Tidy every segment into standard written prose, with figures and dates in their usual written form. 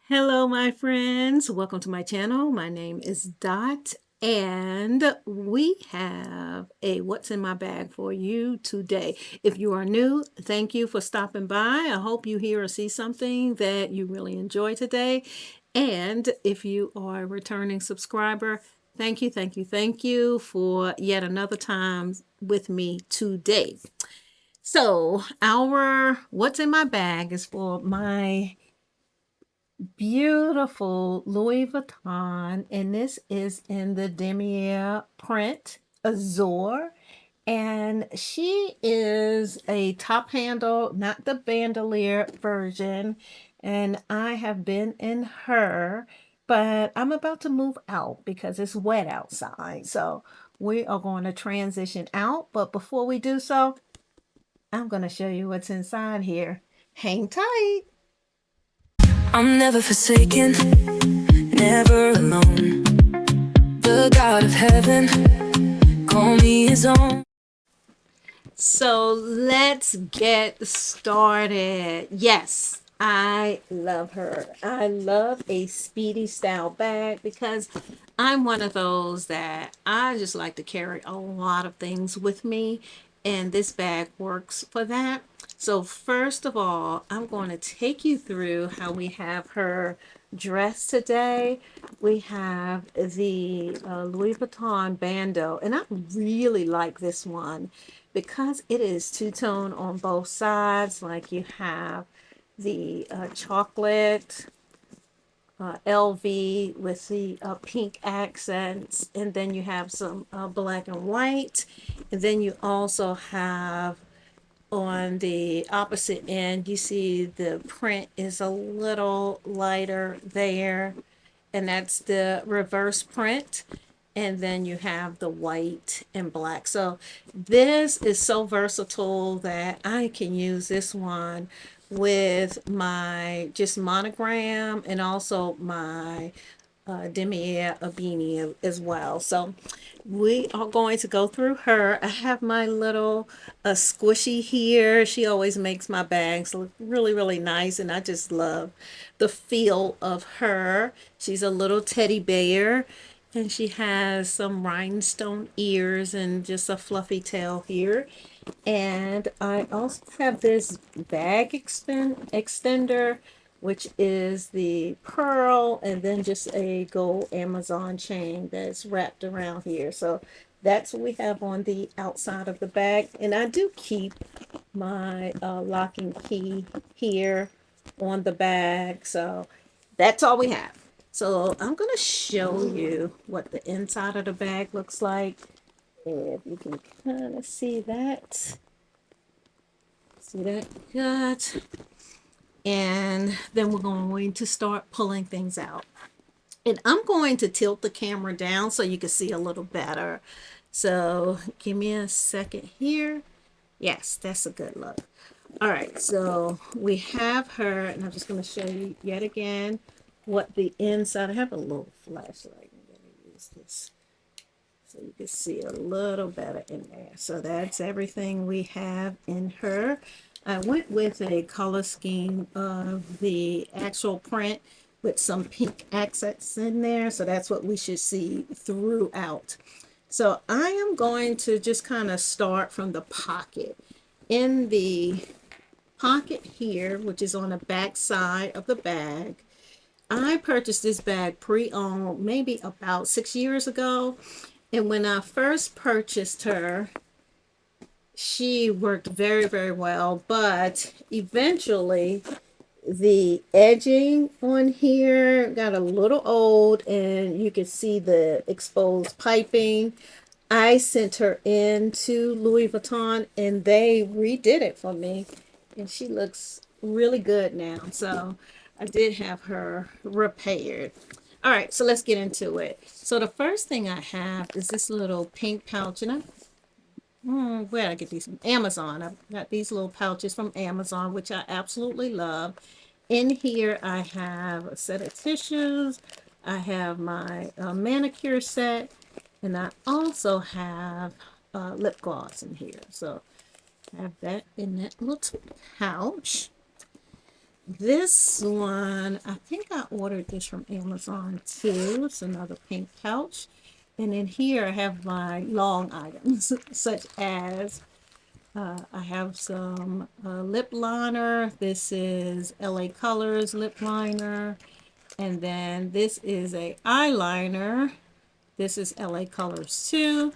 Hello, my friends. Welcome to my channel. My name is Dot, and we have a What's in My Bag for you today. If you are new, thank you for stopping by. I hope you hear or see something that you really enjoy today. And if you are a returning subscriber, thank you for yet another time with me today. So, our What's in My Bag is for my beautiful Louis Vuitton, and this is in the Damier print, Azur. And she is a top handle, not the bandolier version. And I have been in her, but I'm about to move out because it's wet outside. So we are going to transition out. But before we do so, I'm going to show you what's inside here. Hang tight. I'm never forsaken, never alone. The God of heaven, call me his own. So let's get started. Yes, I love her. I love a Speedy style bag because I'm one of those that I just like to carry a lot of things with me, and this bag works for that. So first of all, I'm going to take you through how we have her dressed today. We have the Louis Vuitton bandeau, and I really like this one because it is two-tone on both sides. Like you have the chocolate LV with the pink accents, and then you have some black and white, and then you also have on the opposite end, you see the print is a little lighter there, and that's the reverse print. And then you have the white and black. So this is so versatile that I can use this one with my just monogram and also my Damier a beanie as well. So we are going to go through her. I have my little squishy here. She always makes my bags look really nice, and I just love the feel of her. She's a little teddy bear, and she has some rhinestone ears and just a fluffy tail here. And I also have this bag extender, which is the pearl, and then just a gold Amazon chain that's wrapped around here. So that's what we have on the outside of the bag. And I do keep my lock and key here on the bag. So that's all we have. So I'm going to show you what the inside of the bag looks like. If you can kind of see that. See that? Good. And then we're going to start pulling things out. And I'm going to tilt the camera down so you can see a little better. So give me a second here. Yes, that's a good look. All right, so we have her, and I'm just going to show you yet again what the inside. I have a little flashlight. I'm going to use this so you can see a little better in there. So that's everything we have in her. I went with a color scheme of the actual print with some pink accents in there. So that's what we should see throughout. So I am going to just kind of start from the pocket. In the pocket here, which is on the back side of the bag, I purchased this bag pre-owned maybe about 6 years ago. And when I first purchased her, she worked very well, but eventually the edging on here got a little old and you can see the exposed piping. I sent her into Louis Vuitton and they redid it for me, and she looks really good now. So I did have her repaired. All right, so let's get into it. So the first thing I have is this little pink pouch, and where did I get these from? Amazon. I've got these little pouches from Amazon, which I absolutely love. In here, I have a set of tissues. I have my manicure set, and I also have lip gloss in here. So I have that in that little pouch. This one, I think I ordered this from Amazon too. It's another pink pouch. And in here I have my long items, such as I have some lip liner. This is LA Colors lip liner. And then this is a eyeliner. This is LA Colors too.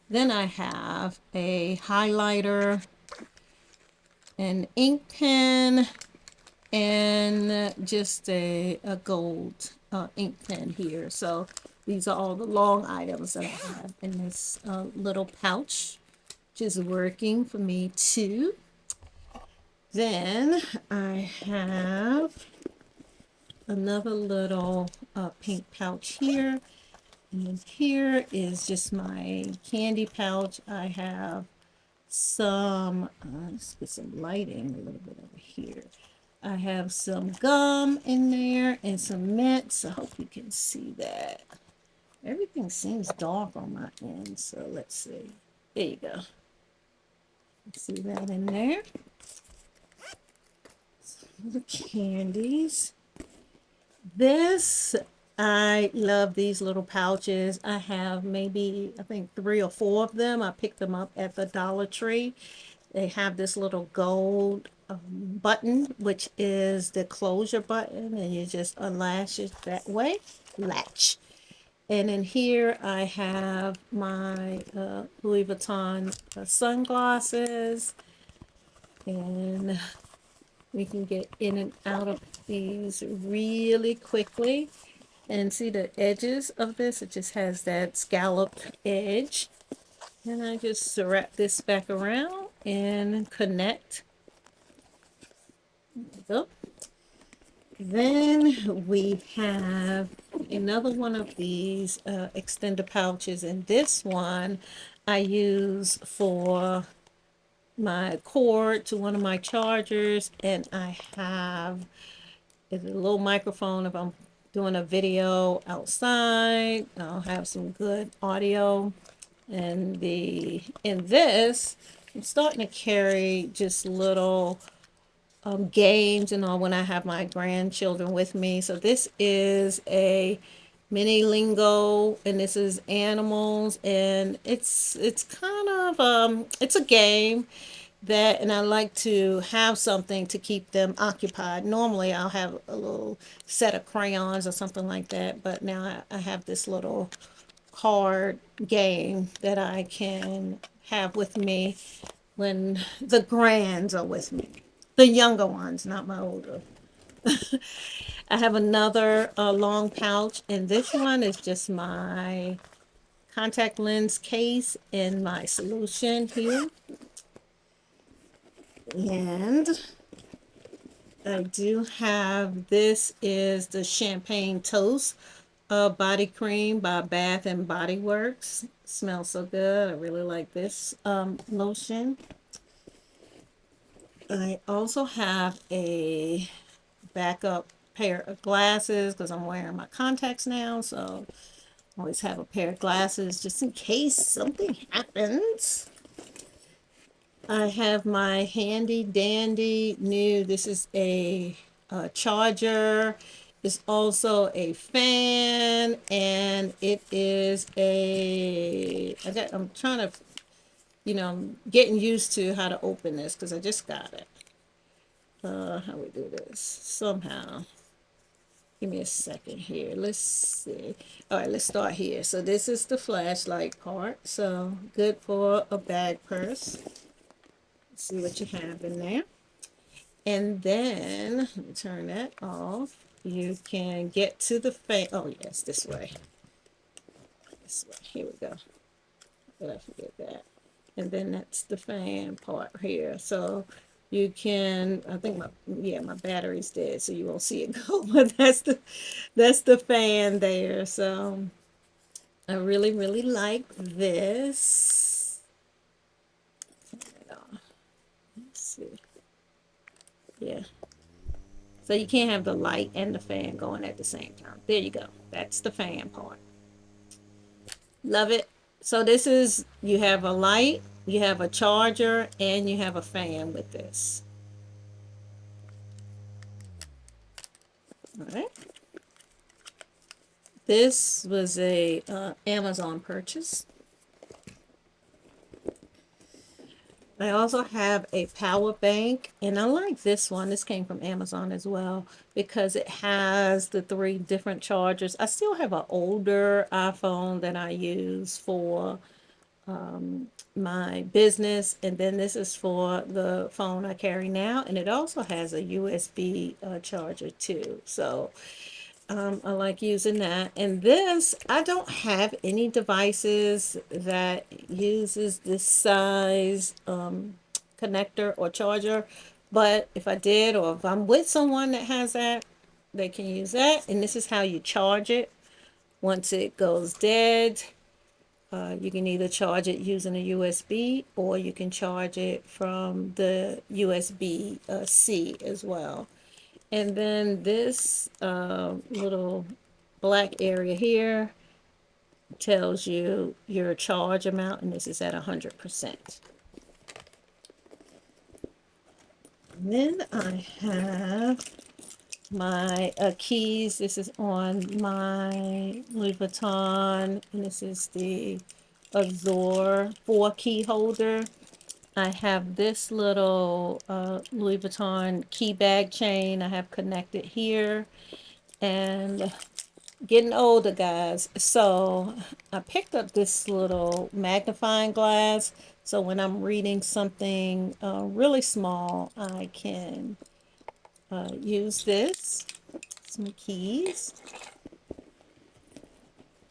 Then I have a highlighter, an ink pen, and just a gold ink pen here. So these are all the long items that I have in this little pouch, which is working for me too. Then I have another little pink pouch here. And then here is just my candy pouch. I have some, let's get some lighting a little bit over here. I have some gum in there and some mints. I hope you can see that. Everything seems dark on my end, so let's see. There you go. See that in there? The candies. This, I love these little pouches. I have maybe, I think 3 or 4 of them. I picked them up at the Dollar Tree. They have this little gold button, which is the closure button, and you just unlatch it that way. Latch. And in here I have my Louis Vuitton sunglasses, and we can get in and out of these really quickly. And see the edges of this, it just has that scalloped edge. And I just wrap this back around and connect. So then we have another one of these extender pouches, and this one I use for my cord to one of my chargers, and I have a little microphone if I'm doing a video outside. I'll have some good audio. And in this, I'm starting to carry just little games and all when I have my grandchildren with me. So this is a mini lingo, and this is animals, and it's kind of it's a game that, and I like to have something to keep them occupied. Normally I'll have a little set of crayons or something like that, but now I have this little card game that I can have with me when the grands are with me. The younger ones, not my older. I have another long pouch, and this one is just my contact lens case and my solution here. And I do have, this is the Champagne Toast body cream by Bath and Body Works. Smells so good. I really like this lotion. I also have a backup pair of glasses because I'm wearing my contacts now, so I always have a pair of glasses just in case something happens. I have my handy dandy new, this is a charger. It's also a fan, and it is I'm trying to, I'm getting used to how to open this because I just got it. How we do this? Somehow. Give me a second here. Let's see. All right, let's start here. So this is the flashlight part. So good for a bag purse. Let's see what you have in there. And then, let me turn that off. You can get to the fan. Oh, yes, this way. This way. Here we go. Did I forget that? And then that's the fan part here. So you can, I think my battery's dead, so you won't see it go, but that's the fan there. So I really, really like this. Let's see. Yeah. So you can't have the light and the fan going at the same time. There you go. That's the fan part. Love it. So this is, you have a light, you have a charger, and you have a fan with this. All right. This was a Amazon purchase. I also have a power bank, and I like this one. This came from Amazon as well because it has the three different chargers. I still have an older iPhone that I use for my business, and then this is for the phone I carry now, and it also has a USB charger too. So I like using that. And this, I don't have any devices that uses this size connector or charger. But if I did, or if I'm with someone that has that, they can use that. And this is how you charge it. Once it goes dead, you can either charge it using a USB or you can charge it from the USB C as well. And then this little black area here tells you your charge amount, and this is at 100%. And then I have my keys. This is on my Louis Vuitton, and this is the Azur 4-key holder. I have this little Louis Vuitton key bag chain I have connected here. And getting older, guys. So I picked up this little magnifying glass. So when I'm reading something really small, I can use this. Some keys.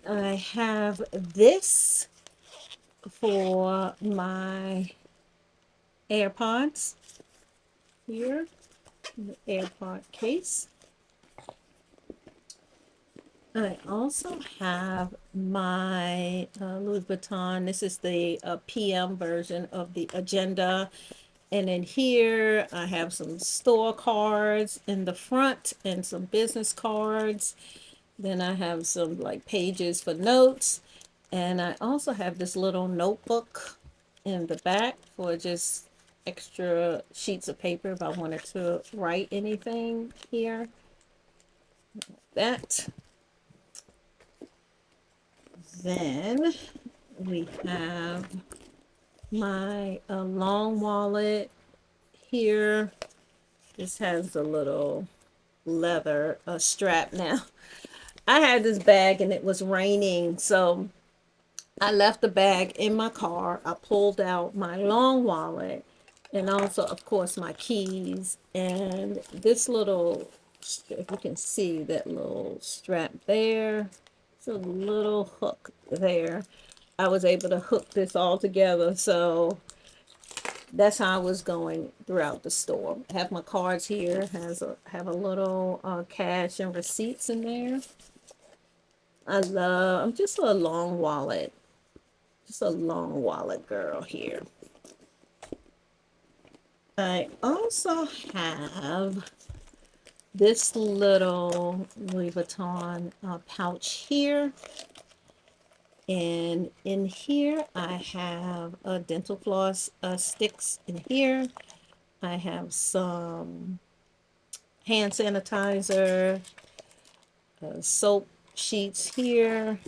I have this for my AirPods here, the AirPod case. I also have my Louis Vuitton. This is the PM version of the agenda. And in here, I have some store cards in the front and some business cards. Then I have some like pages for notes. And I also have this little notebook in the back for just extra sheets of paper if I wanted to write anything here. That. Then we have my long wallet here. This has a little leather strap now. I had this bag and it was raining, so I left the bag in my car. I pulled out my long wallet and also, of course, my keys. And this little, if you can see that little strap there, it's a little hook there. I was able to hook this all together. So that's how I was going throughout the store. I have my cards here, have a little cash and receipts in there. I'm just a long wallet. Just a long wallet girl here. I also have this little Louis Vuitton pouch here. And in here, I have a dental floss sticks in here. I have some hand sanitizer, soap sheets here,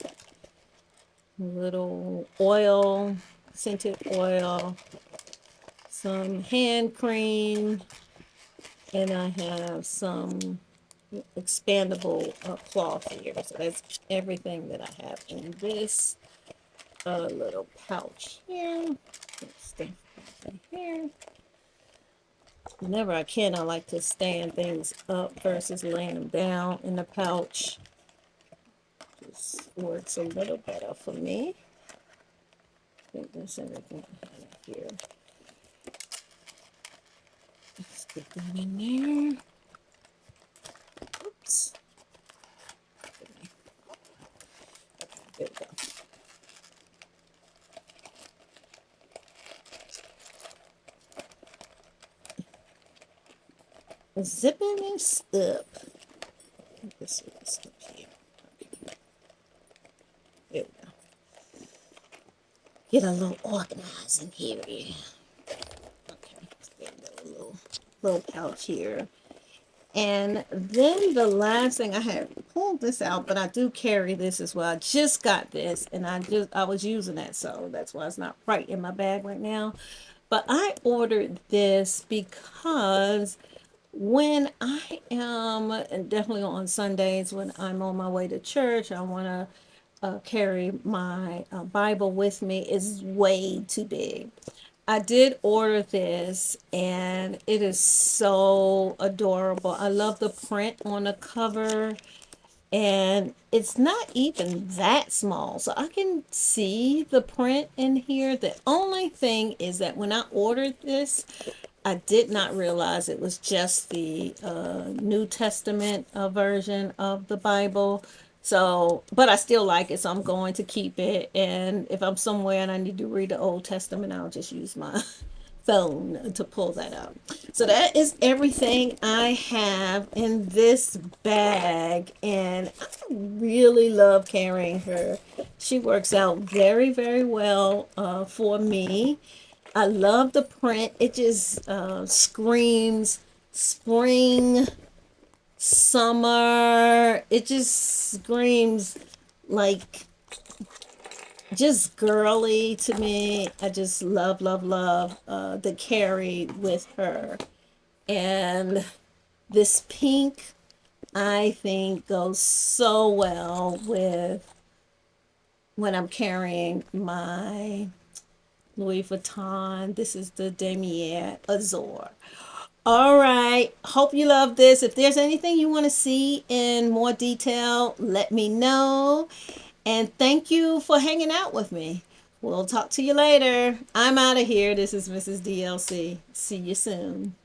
little oil, scented oil, some hand cream, and I have some expandable cloth here. So that's everything that I have in this little pouch here. Stuff in here. Whenever I can, I like to stand things up versus laying them down in the pouch. Just works a little better for me. I think that's everything I have here. Stick that in there. Oops. Okay, there we go. Zipping this up. This is up here. Okay. There we go. Get a little organized in here. Yeah. Okay. There we go. A little pouch here. And then the last thing, I had pulled this out, but I do carry this as well. I just got this, and I was using it, so that's why it's not right in my bag right now. But I ordered this because when I am, and definitely on Sundays when I'm on my way to church, I want to carry my Bible with me. It's way too big. I did order this and it is so adorable. I love the print on the cover, and it's not even that small, so I can see the print in here. The only thing is that when I ordered this, I did not realize it was just the New Testament version of the Bible. So, but I still like it, so I'm going to keep it. And if I'm somewhere and I need to read the Old Testament, I'll just use my phone to pull that up. So that is everything I have in this bag, and I really love carrying her. She works out very, very well for me. I love the print. It just screams spring, summer. It just screams like just girly to me. I just love, love, love the carry with her. And this pink, I think, goes so well with when I'm carrying my Louis Vuitton. This is the Damier Azur. All right. Hope you love this. If there's anything you want to see in more detail, let me know. And thank you for hanging out with me. We'll talk to you later. I'm out of here. This is Mrs. DLC. See you soon.